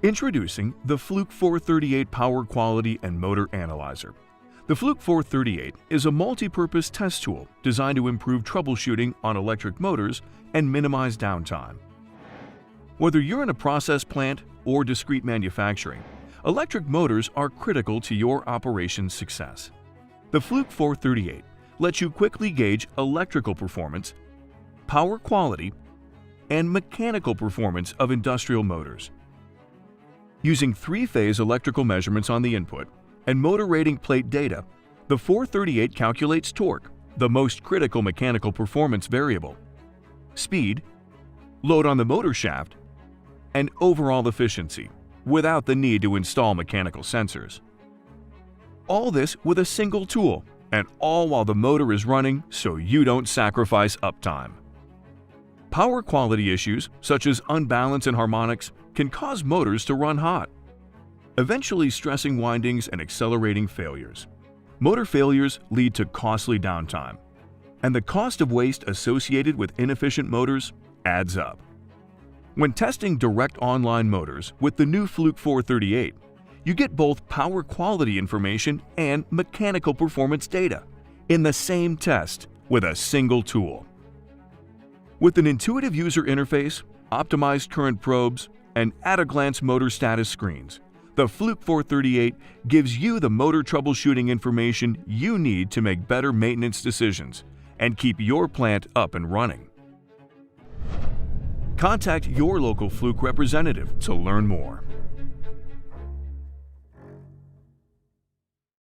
Introducing the Fluke 438 Power Quality and Motor Analyzer. The Fluke 438 is a multi-purpose test tool designed to improve troubleshooting on electric motors and minimize downtime. Whether you're in a process plant or discrete manufacturing, electric motors are critical to your operation's success. The Fluke 438 lets you quickly gauge electrical performance, power quality, and mechanical performance of industrial motors. Using three-phase electrical measurements on the input and motor rating plate data, the 438 calculates torque, the most critical mechanical performance variable, speed, load on the motor shaft, and overall efficiency, without the need to install mechanical sensors. All this with a single tool, and all while the motor is running so you don't sacrifice uptime. Power quality issues, such as unbalance and harmonics, can cause motors to run hot, eventually stressing windings and accelerating failures. Motor failures lead to costly downtime, and the cost of waste associated with inefficient motors adds up. When testing direct online motors with the new Fluke 438, you get both power quality information and mechanical performance data in the same test with a single tool. With an intuitive user interface, optimized current probes, and at-a-glance motor status screens, the Fluke 438 gives you the motor troubleshooting information you need to make better maintenance decisions and keep your plant up and running. Contact your local Fluke representative to learn more.